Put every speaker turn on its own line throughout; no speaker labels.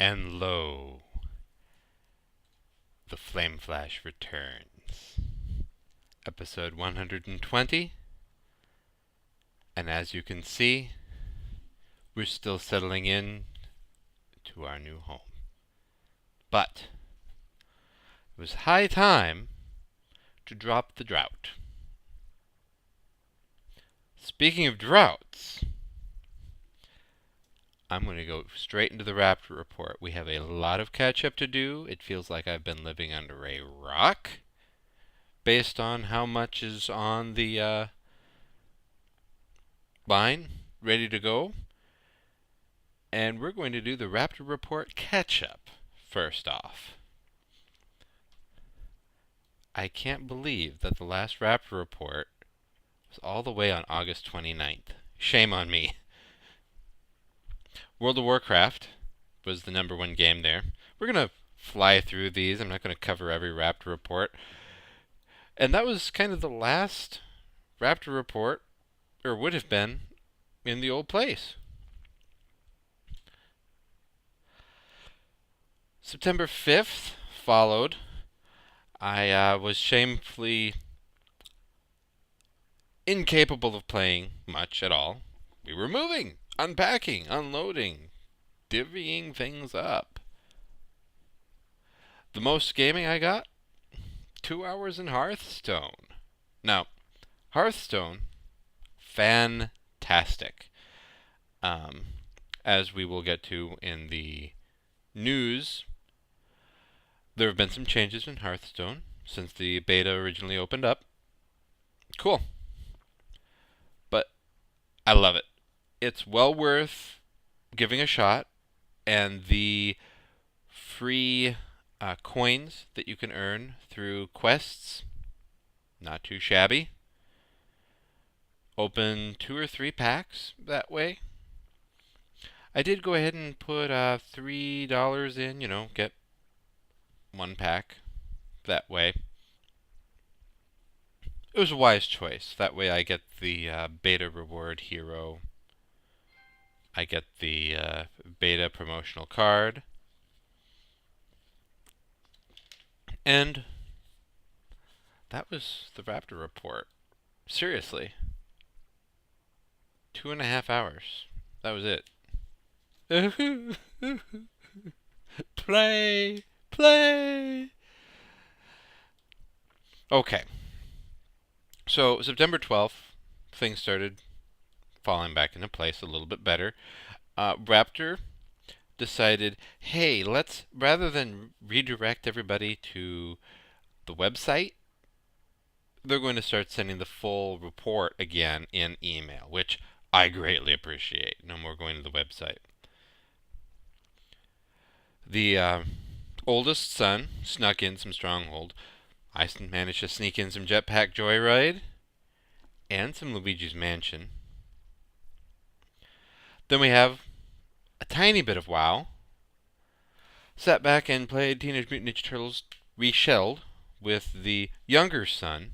And lo, the Flame Flash returns. Episode 120. And as you can see, we're still settling in to our new home. But it was high time to drop the drought. Speaking of droughts, I'm going to go straight into the Raptor Report. We have a lot of catch up to do. It feels like I've been living under a rock based on how much is on the line ready to go. And we're going to do the Raptor Report catch up first off. I can't believe that the last Raptor Report was all the way on August 29th. Shame on me. World of Warcraft was the #1 game there. We're going to fly through these. I'm not going to cover every Raptor Report. And that was kind of the last Raptor Report, or would have been, in the old place. September 5th followed. I was shamefully incapable of playing much at all. We were moving, unpacking, unloading, divvying things up. The most gaming I got? 2 hours in Hearthstone. Now, Hearthstone, fantastic. As we will get to in the news, there have been some changes in Hearthstone since the beta originally opened up. Cool. But I love it. It's well worth giving a shot, and the free coins that you can earn through quests, not too shabby. Open 2 or 3 packs that way. I did go ahead and put $3 in, get 1 pack that way. It was a wise choice. That way I get the beta reward hero. I get the beta promotional card. And that was the Raptor Report. Seriously. 2.5 hours. That was it. Play! Play! Okay. So, September 12th, things started falling back into place a little bit better. Raptor decided, hey, let's, rather than redirect everybody to the website, they're going to start sending the full report again in email, which I greatly appreciate. No more going to the website. The oldest son snuck in some Stronghold. I managed to sneak in some Jetpack Joyride and some Luigi's Mansion. Then we have a tiny bit of WoW. Sat back and played Teenage Mutant Ninja Turtles Reshelled with the younger son.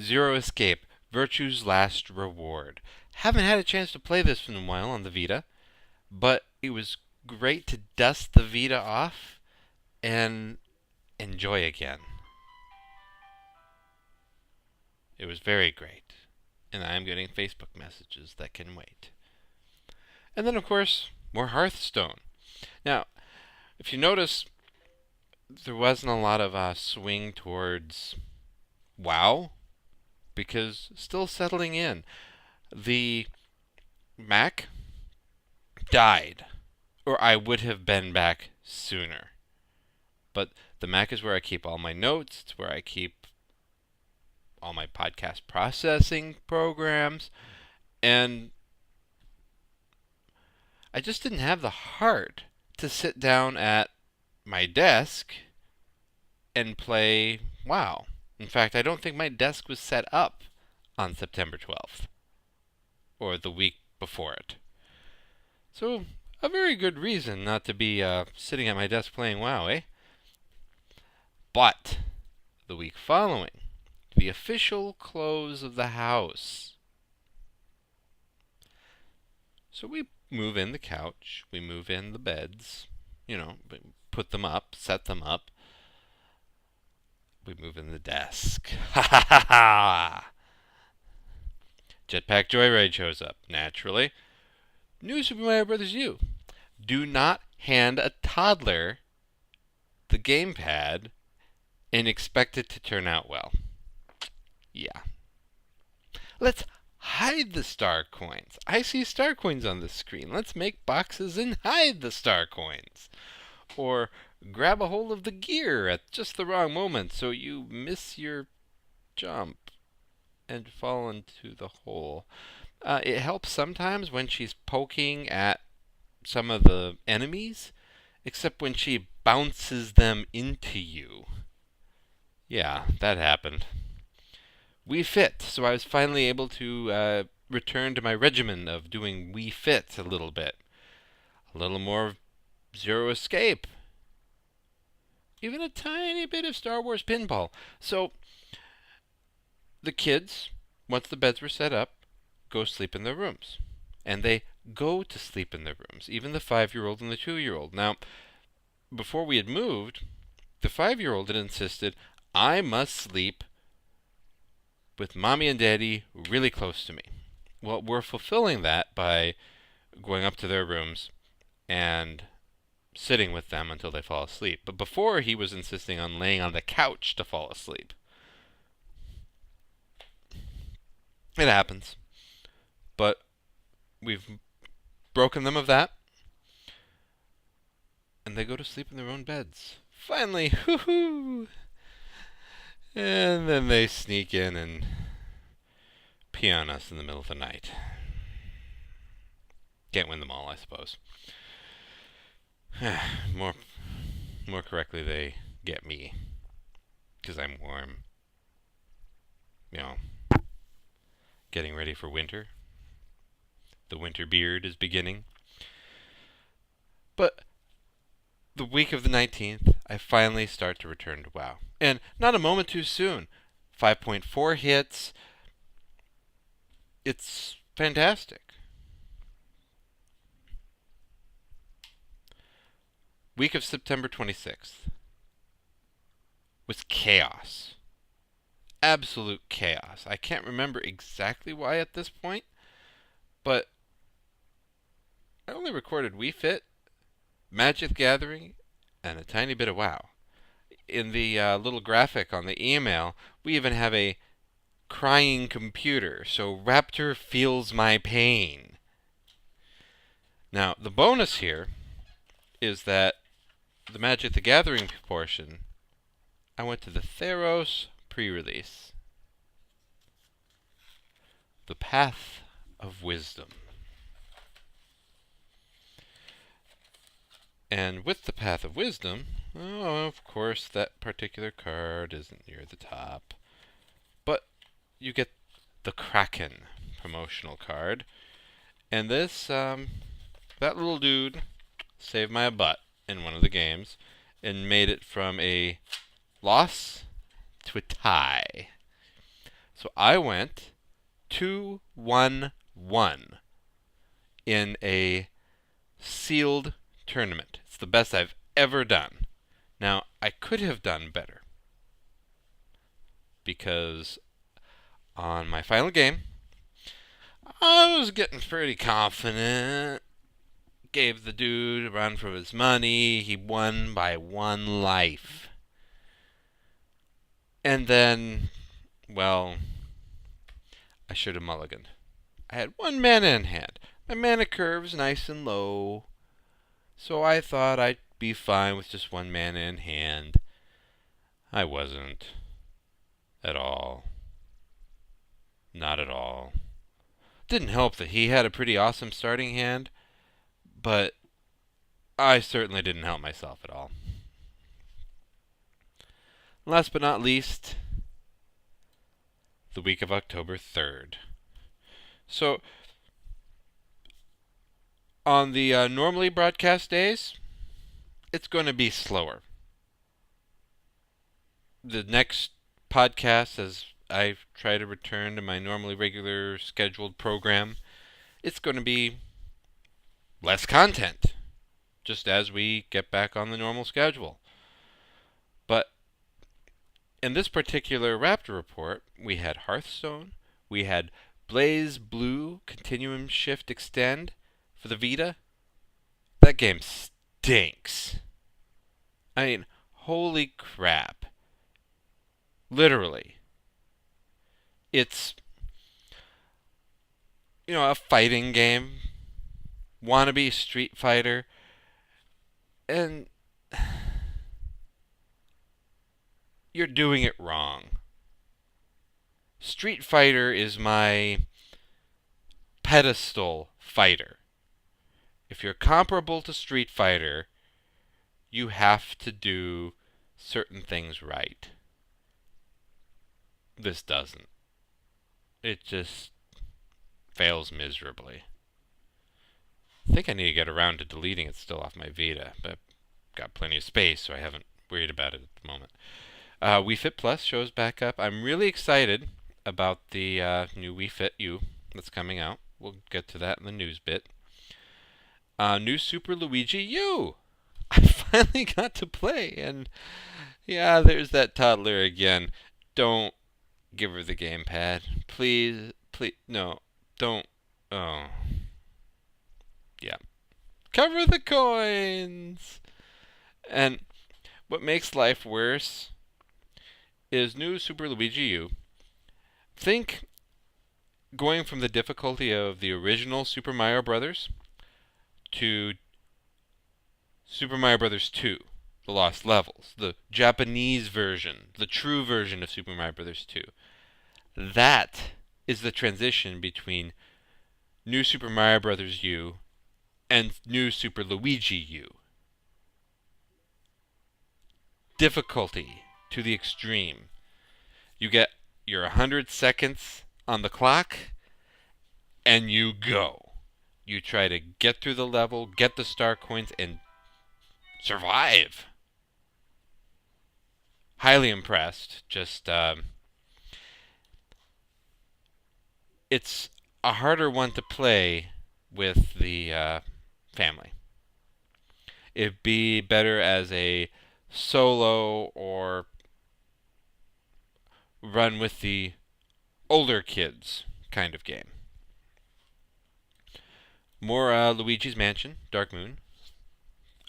Zero Escape, Virtue's Last Reward. Haven't had a chance to play this in a while on the Vita, but it was great to dust the Vita off and enjoy again. It was very great. And I am getting Facebook messages that can wait. And then, of course, more Hearthstone. Now, if you notice, there wasn't a lot of swing towards WoW, because still settling in. The Mac died, or I would have been back sooner. But the Mac is where I keep all my notes. It's where I keep all my podcast processing programs. And I just didn't have the heart to sit down at my desk and play WoW. In fact, I don't think my desk was set up on September 12th, or the week before it. So, a very good reason not to be sitting at my desk playing WoW, eh? But, the week following, the official close of the house. So we move in the couch, we move in the beds, put them up, set them up. We move in the desk. Ha ha ha ha! Jetpack Joyride shows up, naturally. New Super Mario Bros. U. Do not hand a toddler the gamepad and expect it to turn out well. Yeah. Let's hide the star coins. I see star coins on the screen. Let's make boxes and hide the star coins. Or grab a hold of the gear at just the wrong moment so you miss your jump and fall into the hole. It helps sometimes when she's poking at some of the enemies, except when she bounces them into you. Yeah, that happened. Wii Fit, so I was finally able to return to my regimen of doing Wii Fit a little bit. A little more Zero Escape. Even a tiny bit of Star Wars Pinball. So, the kids, once the beds were set up, go sleep in their rooms. And they go to sleep in their rooms, even the 5-year-old and the 2-year-old. Now, before we had moved, the 5-year-old had insisted, I must sleep with Mommy and Daddy really close to me. Well, we're fulfilling that by going up to their rooms and sitting with them until they fall asleep. But before, he was insisting on laying on the couch to fall asleep. It happens. But we've broken them of that. And they go to sleep in their own beds. Finally, hoo-hoo! And then they sneak in and pee on us in the middle of the night. Can't win them all, I suppose. More correctly, they get me. Because I'm warm. Getting ready for winter. The winter beard is beginning. But the week of the 19th, I finally start to return to WoW. And not a moment too soon. 5.4 hits. It's fantastic. Week of September 26th was chaos. Absolute chaos. I can't remember exactly why at this point, but I only recorded Wii Fit, Magic Gathering, and a tiny bit of WoW. In the little graphic on the email, we even have a crying computer, so Raptor feels my pain. Now, the bonus here is that the Magic the Gathering portion, I went to the Theros pre-release. The Path of Wisdom. And with the Path of Wisdom, of course, that particular card isn't near the top. But you get the Kraken promotional card. And this, that little dude saved my butt in one of the games and made it from a loss to a tie. So I went 2-1-1 in a sealed tournament. It's the best I've ever done. Now, I could have done better, because on my final game, I was getting pretty confident. Gave the dude a run for his money. He won by 1 life. And then, well, I should have mulliganed. I had 1 mana in hand. My mana curve's nice and low, so I thought I'd be fine with just 1 mana in hand. I wasn't. At all. Not at all. Didn't help that he had a pretty awesome starting hand, but I certainly didn't help myself at all. Last but not least, the week of October 3rd. So, on the normally broadcast days, it's going to be slower. The next podcast, as I try to return to my normally regular scheduled program, it's going to be less content, just as we get back on the normal schedule. But in this particular Raptor report, we had Hearthstone, we had BlazBlue Continuum Shift Extend for the Vita. That game stinks. I mean, holy crap. Literally. It's, a fighting game, wannabe Street Fighter, and you're doing it wrong. Street Fighter is my pedestal fighter. If you're comparable to Street Fighter, you have to do certain things right. This doesn't. It just fails miserably. I think I need to get around to deleting it still off my Vita, but I've got plenty of space, so I haven't worried about it at the moment. Wii Fit Plus shows back up. I'm really excited about the new Wii Fit U that's coming out. We'll get to that in the news bit. New Super Luigi U! I finally got to play, and yeah, there's that toddler again. Don't give her the gamepad. Please, no, don't. Oh. Yeah. Cover the coins! And what makes life worse is New Super Luigi U. Think going from the difficulty of the original Super Mario Brothers to Super Mario Bros. 2, The Lost Levels, the Japanese version, the true version of Super Mario Bros. 2. That is the transition between New Super Mario Bros. U and New Super Luigi U. Difficulty to the extreme. You get your 100 seconds on the clock, and you go. You try to get through the level, get the star coins, and survive. Highly impressed. Just, it's a harder one to play with the family. It'd be better as a solo or run with the older kids kind of game. More Luigi's Mansion, Dark Moon,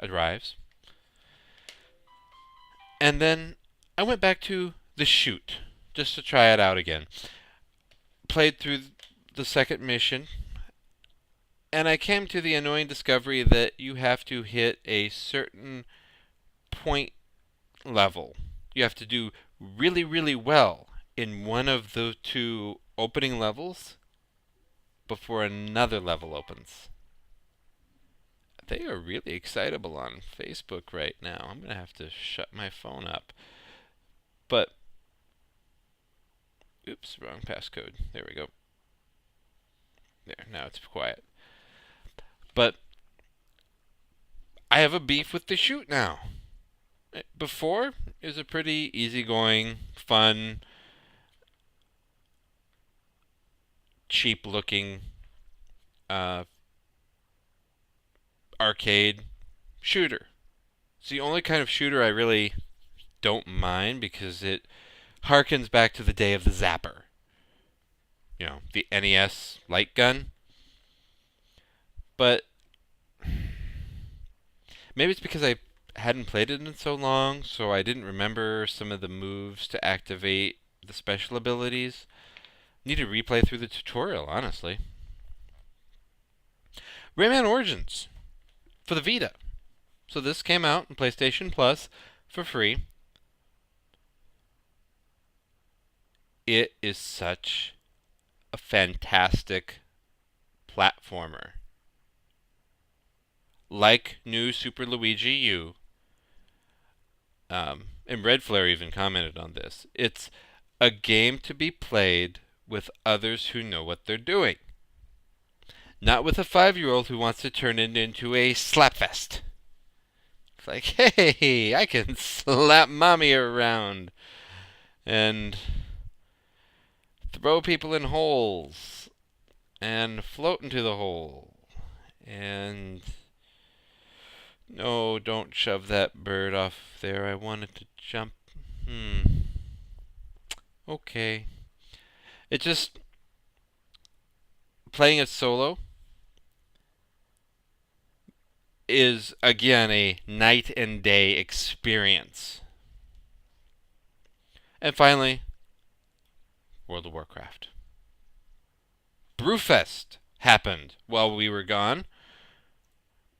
arrives. And then I went back to The Shoot, just to try it out again. Played through the second mission, and I came to the annoying discovery that you have to hit a certain point level. You have to do really, really well in one of the two opening levels before another level opens. They are really excitable on Facebook right now. I'm going to have to shut my phone up. But, oops, wrong passcode. There we go. There, now it's quiet. But I have a beef with The Shoot now. Before, it was a pretty easygoing, fun, cheap-looking arcade shooter. It's the only kind of shooter I really don't mind because it harkens back to the day of the Zapper. The NES light gun. But maybe it's because I hadn't played it in so long, so I didn't remember some of the moves to activate the special abilities. Need to replay through the tutorial, honestly. Rayman Origins for the Vita. So this came out on PlayStation Plus for free. It is such a fantastic platformer. Like New Super Luigi U, and Red Flare even commented on this. It's a game to be played with others who know what they're doing. Not with a 5-year-old who wants to turn it into a slapfest. It's like, hey, I can slap mommy around and throw people in holes and float into the hole And no, don't shove that bird off there. I wanted to jump. Okay. It just playing it solo is again a night and day experience. And finally, World of Warcraft. Brewfest happened while we were gone,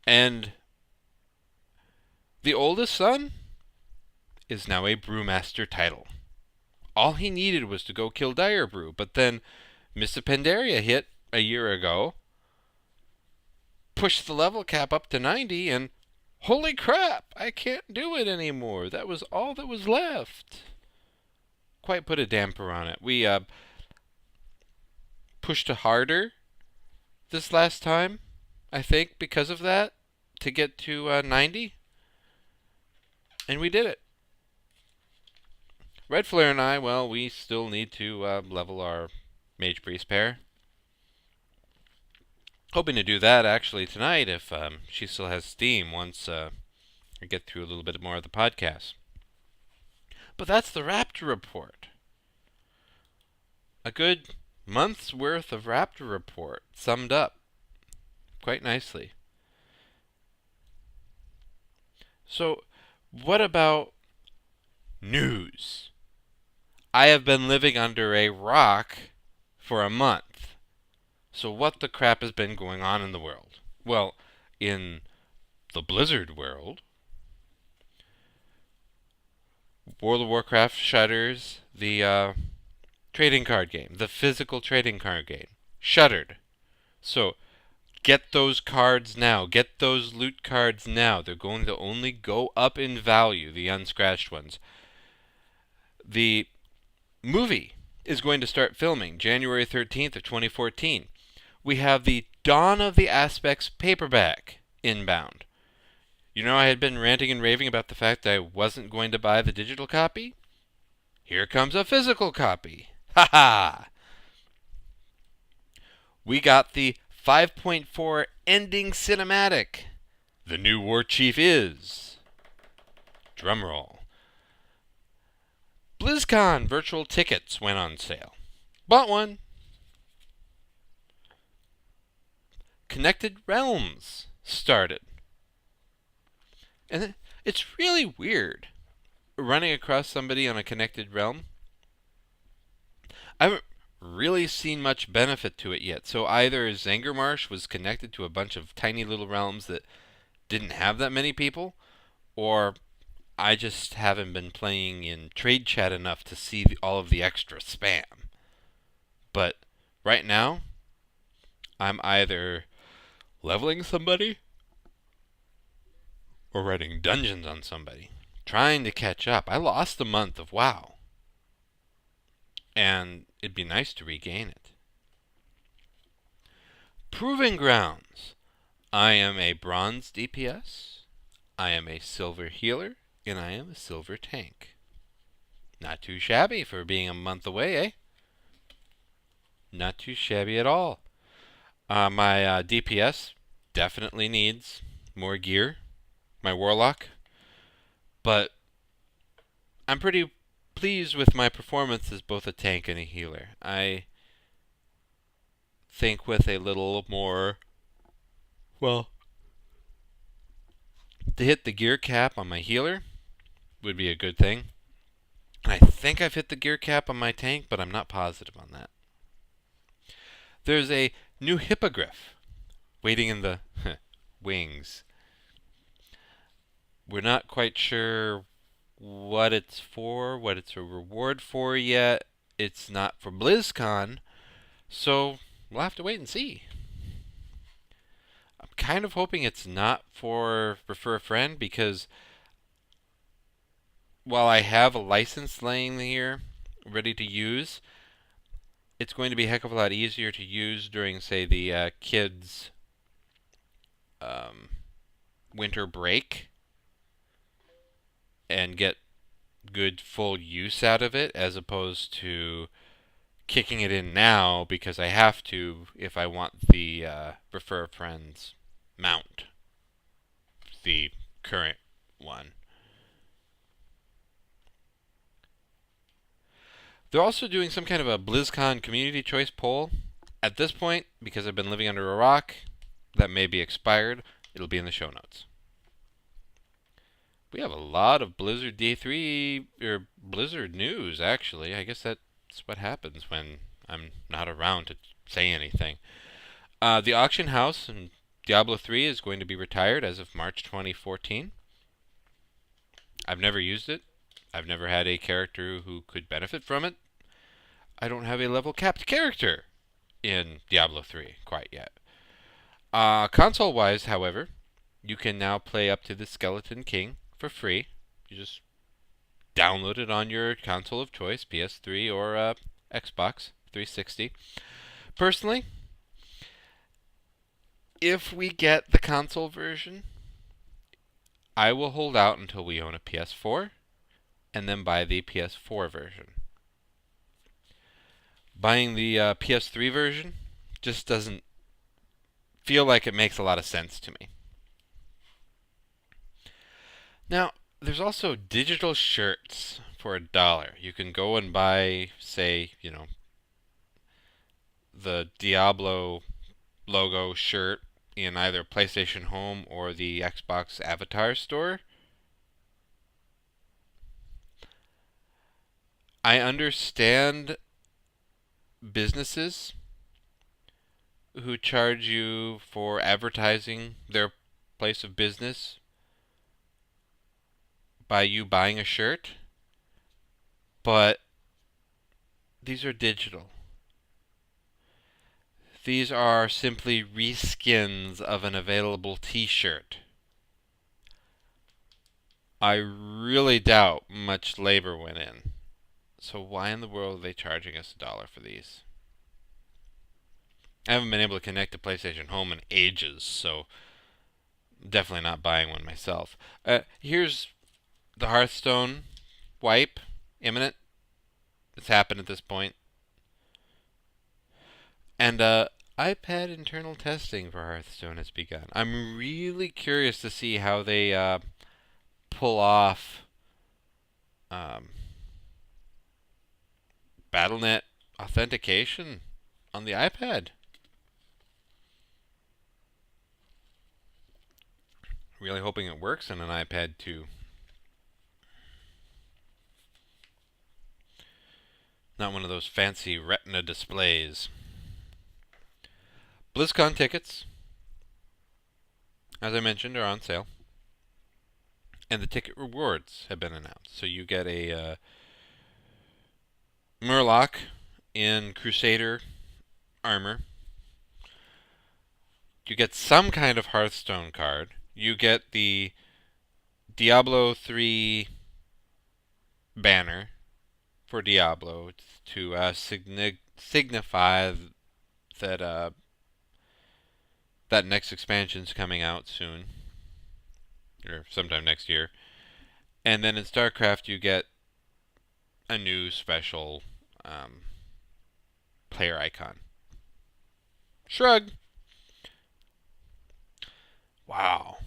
and the oldest son is now a brewmaster title. All he needed was to go kill Dire Brew, but then Mists of Pandaria hit a year ago, pushed the level cap up to 90, and holy crap, I can't do it anymore. That was all that was left. Quite put a damper on it. We pushed harder this last time, I think, because of that, to get to 90. And we did it. Red Flare and I, well, we still need to level our Mage Priest pair. Hoping to do that actually tonight if she still has Steam once I get through a little bit more of the podcast. But that's the Raptor Report. A good month's worth of Raptor Report summed up quite nicely. So, what about news? I have been living under a rock for a month. So what the crap has been going on in the world? Well, in the Blizzard world, World of Warcraft shutters the trading card game, the physical trading card game. Shuttered. So get those cards now. Get those loot cards now. They're going to only go up in value, the unscratched ones. The movie is going to start filming January 13th of 2014. We have the Dawn of the Aspects paperback inbound. You know, I had been ranting and raving about the fact that I wasn't going to buy the digital copy. Here comes a physical copy. Ha ha! We got the 5.4 ending cinematic. The new war chief is... drumroll. BlizzCon virtual tickets went on sale. Bought one. Connected Realms started. And it's really weird running across somebody on a Connected Realm. I haven't really seen much benefit to it yet. So either Zangarmarsh was connected to a bunch of tiny little realms that didn't have that many people, or I just haven't been playing in trade chat enough to see all of the extra spam. But right now, I'm either leveling somebody or writing dungeons on somebody, trying to catch up. I lost a month of WoW, and it'd be nice to regain it. Proving Grounds. I am a bronze DPS, I am a silver healer, and I am a silver tank. Not too shabby for being a month away, eh? Not too shabby at all. My DPS definitely needs more gear. My Warlock. But I'm pretty pleased with my performance as both a tank and a healer. I think with a little more... well, to hit the gear cap on my healer would be a good thing. And I think I've hit the gear cap on my tank, but I'm not positive on that. There's a new hippogriff waiting in the wings. We're not quite sure what it's for, what it's a reward for yet. It's not for BlizzCon, so we'll have to wait and see. I'm kind of hoping it's not for Refer a Friend, because while I have a license laying here ready to use, it's going to be a heck of a lot easier to use during, say, the kids' winter break and get good full use out of it, as opposed to kicking it in now because I have to if I want the Refer Friends mount the current one. They're also doing some kind of a BlizzCon community choice poll. At this point, because I've been living under a rock, that may be expired. It'll be in the show notes. We have a lot of Blizzard D3, or Blizzard news, actually. I guess that's what happens when I'm not around to say anything. The auction house in Diablo 3 is going to be retired as of March 2014. I've never used it. I've never had a character who could benefit from it. I don't have a level capped character in Diablo 3 quite yet. Console-wise, however, you can now play up to the Skeleton King for free. You just download it on your console of choice, PS3 or Xbox 360. Personally, if we get the console version, I will hold out until we own a PS4 and then buy the PS4 version. Buying the PS3 version just doesn't feel like it makes a lot of sense to me. Now, there's also digital shirts for $1. You can go and buy, say, the Diablo logo shirt in either PlayStation Home or the Xbox Avatar store. I understand businesses who charge you for advertising their place of business by you buying a shirt, but these are digital. These are simply reskins of an available t-shirt. I really doubt much labor went in. So why in the world are they charging us $1 for these? I haven't been able to connect to PlayStation Home in ages, so definitely not buying one myself. Here's the Hearthstone wipe, imminent. It's happened at this point. And iPad internal testing for Hearthstone has begun. I'm really curious to see how they pull off Battle.net authentication on the iPad. Really hoping it works on an iPad too. Not one of those fancy retina displays. BlizzCon tickets, as I mentioned, are on sale. And the ticket rewards have been announced. So you get a Murloc in Crusader armor. You get some kind of Hearthstone card. You get the Diablo 3 banner for Diablo to signify that that next expansion's coming out soon, or sometime next year. And then in StarCraft you get a new special player icon. Shrug. Wow.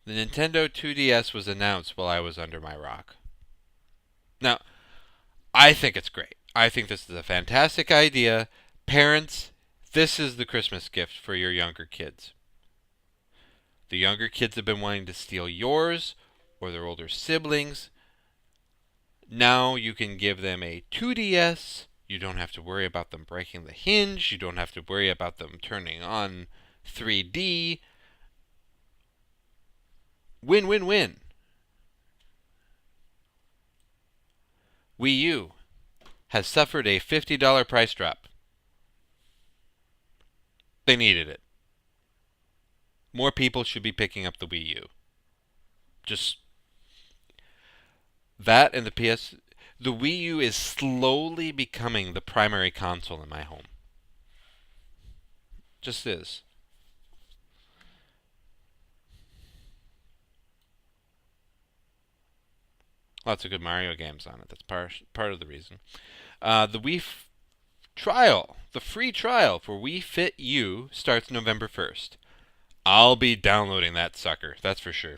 The Nintendo 2DS was announced while I was under my rock. Now, I think it's great. I think this is a fantastic idea. Parents, this is the Christmas gift for your younger kids. The younger kids have been wanting to steal yours or their older siblings. Now you can give them a 2DS. You don't have to worry about them breaking the hinge. You don't have to worry about them turning on 3D. Win, win, win. Wii U has suffered a $50 price drop. They needed it. More people should be picking up the Wii U. Just that and the PS. The Wii U is slowly becoming the primary console in my home. Just is. Lots of good Mario games on it. That's part of the reason. The Wii trial, the free trial for Wii Fit U starts November 1st. I'll be downloading that sucker, that's for sure.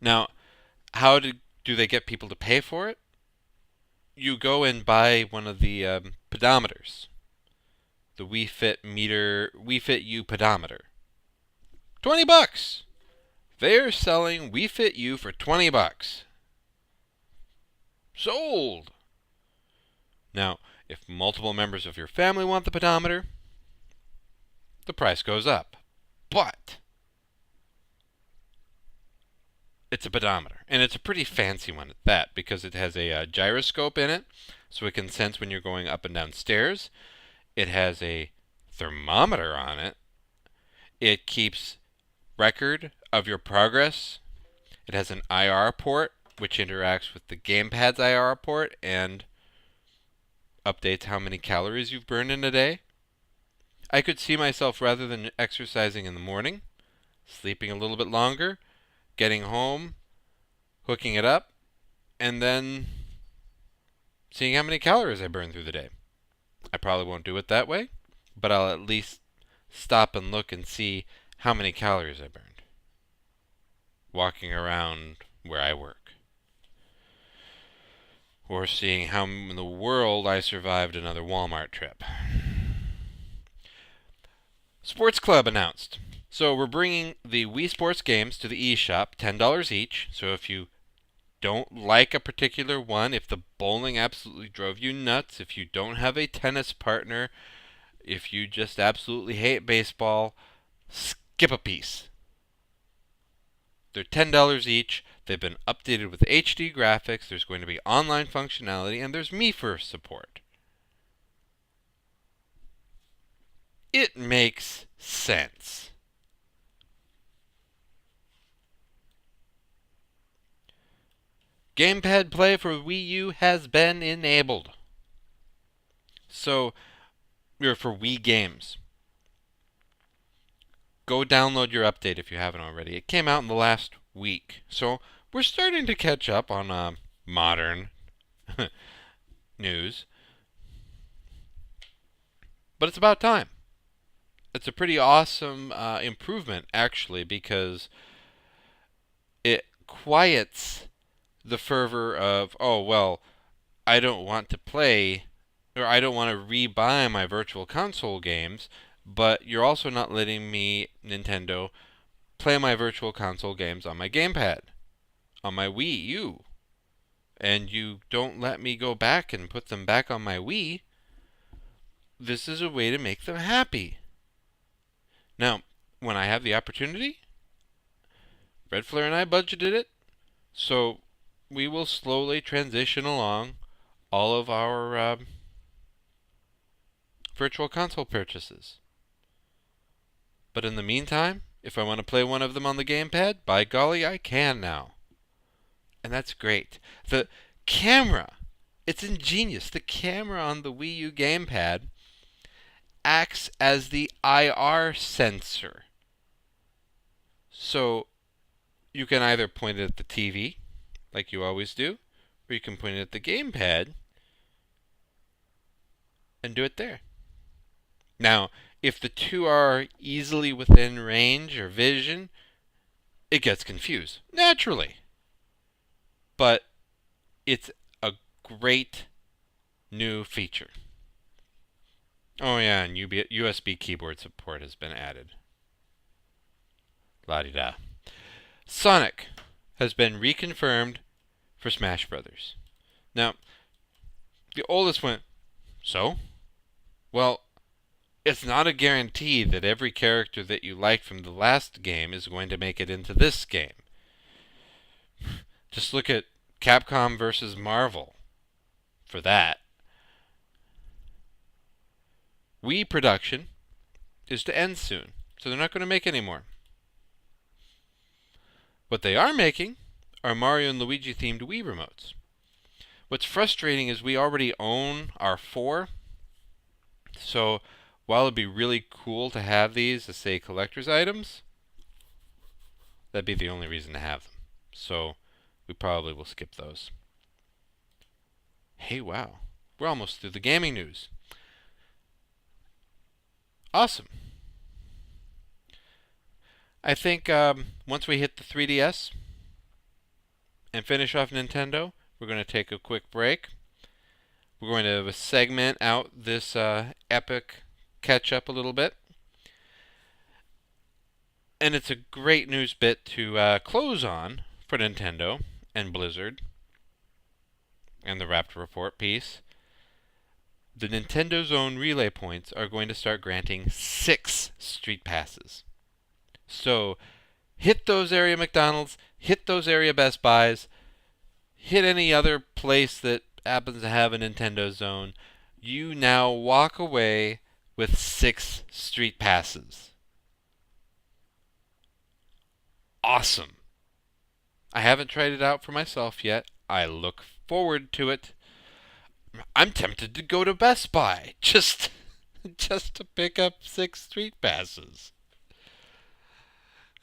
Now, how do they get people to pay for it? You go and buy one of the pedometers, the Wii Fit U pedometer. $20. They're selling Wii Fit U for $20. Sold. Now, if multiple members of your family want the pedometer, the price goes up. But it's a pedometer, and it's a pretty fancy one at that, because it has a gyroscope in it, so it can sense when you're going up and down stairs. It has a thermometer on it. It keeps record of your progress. It has an IR port, which interacts with the gamepad's IR port and updates how many calories you've burned in a day. I could see myself, rather than exercising in the morning, sleeping a little bit longer, getting home, hooking it up, and then seeing how many calories I burn through the day. I probably won't do it that way, but I'll at least stop and look and see how many calories I burned walking around where I work, or seeing how in the world I survived another Walmart trip. Sports Club announced. So we're bringing the Wii Sports games to the eShop, $10 each. So if you don't like a particular one, if the bowling absolutely drove you nuts, if you don't have a tennis partner, if you just absolutely hate baseball, skip a piece. They're $10 each. They've been updated with HD graphics. There's going to be online functionality, and there's Miiverse support. It makes sense. Gamepad play for Wii U has been enabled. So, we're for Wii games. Go download your update if you haven't already. It came out in the last week. So, we're starting to catch up on modern news. But it's about time. It's a pretty awesome improvement, actually, because it quiets the fervor of, oh, well, I don't want to play, or I don't want to re-buy my Virtual Console games, but you're also not letting me, Nintendo, play my Virtual Console games on my gamepad, on my Wii U. And you don't let me go back and put them back on my Wii. This is a way to make them happy. Now, when I have the opportunity, Red Flare and I budgeted it, so we will slowly transition along all of our Virtual Console purchases. But in the meantime, if I want to play one of them on the gamepad, by golly, I can now. And that's great. The camera, it's ingenious. The camera on the Wii U gamepad acts as the IR sensor. So you can either point it at the TV, like you always do, or you can point it at the gamepad and do it there. Now, if the two are easily within range or vision, it gets confused, naturally. But it's a great new feature. Oh yeah, and USB keyboard support has been added. La-di-da. Sonic has been reconfirmed for Smash Brothers. Now, the oldest went, so? Well, it's not a guarantee that every character that you liked from the last game is going to make it into this game. Just look at Capcom versus Marvel for that. Wii production is to end soon, so they're not going to make any more. What they are making are Mario and Luigi themed Wii remotes. What's frustrating is we already own our 4, so while it'd be really cool to have these as, say, collector's items, that'd be the only reason to have them. So we probably will skip those. Hey, wow. We're almost through the gaming news. Awesome. I think once we hit the 3DS and finish off Nintendo, we're going to take a quick break. We're going to segment out this Epic catch-up a little bit. And it's a great news bit to close on for Nintendo and Blizzard and the Raptor Report piece. The Nintendo Zone Relay points are going to start granting 6 Street Passes. So hit those area McDonald's, hit those area Best Buys, hit any other place that happens to have a Nintendo Zone. You now walk away with 6 Street Passes. Awesome. I haven't tried it out for myself yet. I look forward to it. I'm tempted to go to Best Buy just to pick up 6 Street Passes.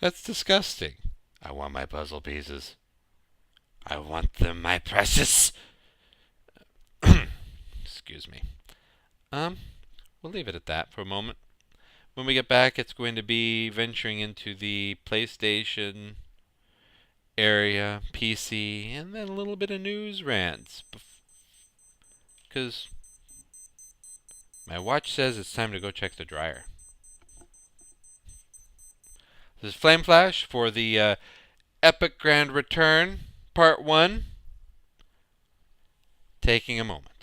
That's disgusting. I want my puzzle pieces. I want them, my precious. Excuse me. We'll leave it at that for a moment. When we get back, it's going to be venturing into the PlayStation area, PC, and then a little bit of news rants. Because my watch says it's time to go check the dryer. This is Flame Flash for the Epic Grand Return Part 1. Taking a moment.